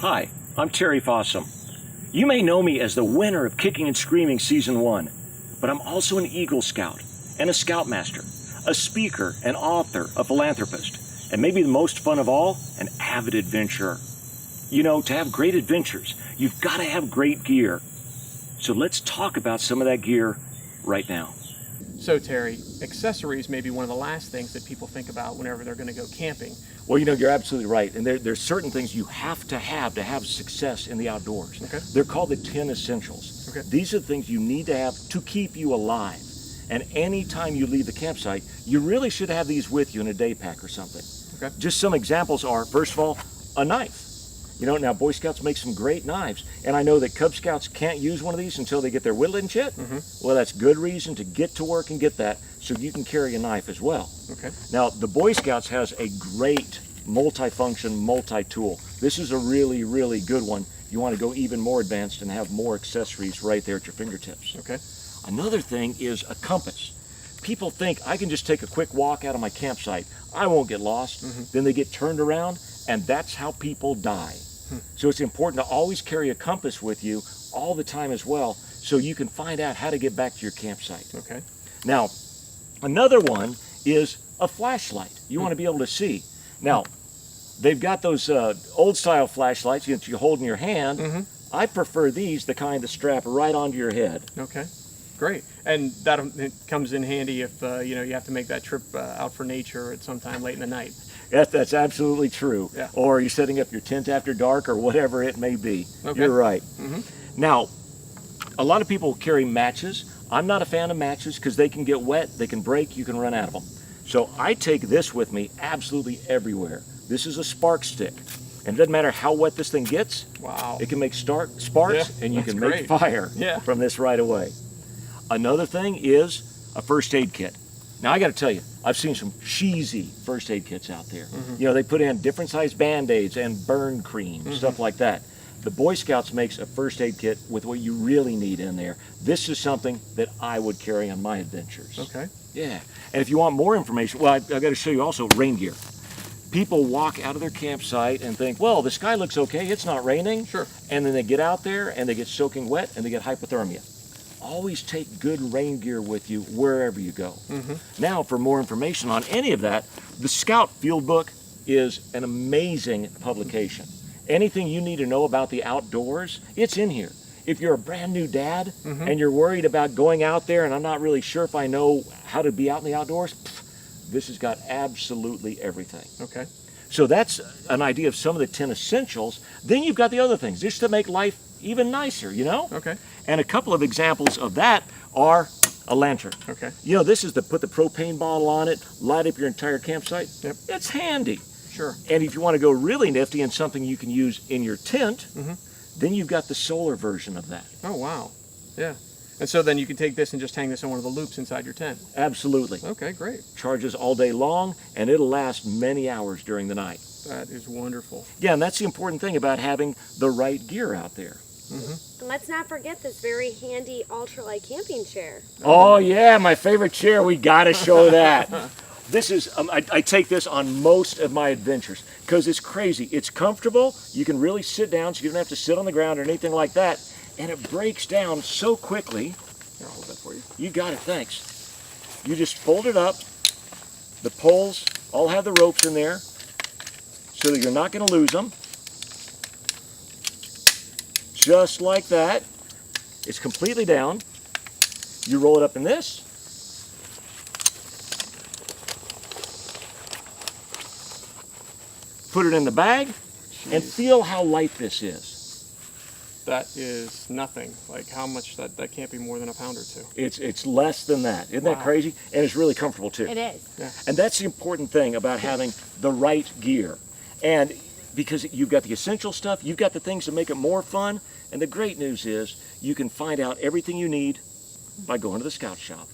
Hi, I'm Terry Fossum. You may know me as the winner of Kicking and Screaming Season 1, but I'm also an Eagle Scout and a Scoutmaster, a speaker, an author, a philanthropist, and maybe the most fun of all, an avid adventurer. You know, to have great adventures, you've got to have great gear. So let's talk about some of that gear right now. So Terry, accessories may be one of the last things that people think about whenever they're going to go camping. Well, you know, you're absolutely right. And there's certain things you have to have success in the outdoors. Okay. They're called the 10 essentials. Okay. These are the things you need to have to keep you alive. And anytime you leave the campsite, you really should have these with you in a day pack or something. Okay. Just some examples are, first of all, a knife. You know, now Boy Scouts make some great knives, and I know that Cub Scouts can't use one of these until they get their whittling chit. Well, that's good reason to get to work and get that so you can carry a knife as well. Okay. Now, the Boy Scouts has a great multi-function, multi-tool. This is a really, really good one. You want to go even more advanced and have more accessories right there at your fingertips. Okay. Another thing is a compass. People think I can just take a quick walk out of my campsite. I won't get lost. Then they get turned around, and that's how people die. So it's important to always carry a compass with you all the time as well, so you can find out how to get back to your campsite. Okay. Now, another one is a flashlight. You want to be able to see. Now, they've got those old style flashlights that you hold in your hand. I prefer these, the kind that strap right onto your head. Okay. Great. And it comes in handy if you know, you have to make that trip out for nature at some time late in the night. That's absolutely true. Yeah. Or you're setting up your tent after dark or whatever it may be. Okay. You're right. Now, a lot of people carry matches. I'm not a fan of matches because they can get wet, they can break, you can run out of them. So I take this with me absolutely everywhere. This is a spark stick. And it doesn't matter how wet this thing gets. Wow. It can make sparks, Yeah, and you that's can great. make fire Yeah. from this right away. Another thing is a first aid kit. Now I got to tell you, I've seen some cheesy first aid kits out there. You know, they put in different size Band-Aids and burn cream, stuff like that. The Boy Scouts makes a first aid kit with what you really need in there. This is something that I would carry on my adventures. Okay. Yeah, and if you want more information, well, I've got to show you also rain gear. People walk out of their campsite and think, well, the sky looks okay, it's not raining. Sure. And then they get out there and they get soaking wet and they get hypothermia. Always take good rain gear with you wherever you go. Now, for more information on any of that, the Scout Field Book is an amazing publication. Anything you need to know about the outdoors, it's in here. If you're a brand new dad and you're worried about going out there and I'm not really sure if I know how to be out in the outdoors, this has got absolutely everything. Okay. So that's an idea of some of the 10 essentials. Then you've got the other things, just to make life even nicer, you know? Okay. And a couple of examples of that are a lantern. Okay. You know, this is to put the propane bottle on it, light up your entire campsite. Yep. It's handy. Sure. And if you want to go really nifty and something you can use in your tent, then you've got the solar version of that. Oh, wow. Yeah. And so then you can take this and just hang this on one of the loops inside your tent. Absolutely. Okay, great. Charges all day long, and it'll last many hours during the night. That is wonderful. Yeah, and that's the important thing about having the right gear out there. And let's not forget this very handy ultralight camping chair. Oh yeah, my favorite chair. We got to show that. This is, I take this on most of my adventures because it's crazy. It's comfortable. You can really sit down so you don't have to sit on the ground or anything like that. And it breaks down so quickly. Here, I'll hold that for you. You got it, thanks. You just fold it up. The poles all have the ropes in there so that you're not going to lose them. Just like that. It's completely down. You roll it up in this. Put it in the bag and feel how light this is. That is nothing. Like how much that can't be more than a pound or two. It's less than that. Isn't that Wow. crazy? And it's really comfortable too. It is. And that's the important thing about having the right gear. And because you've got the essential stuff, you've got the things that make it more fun, and the great news is you can find out everything you need by going to the Scout Shop.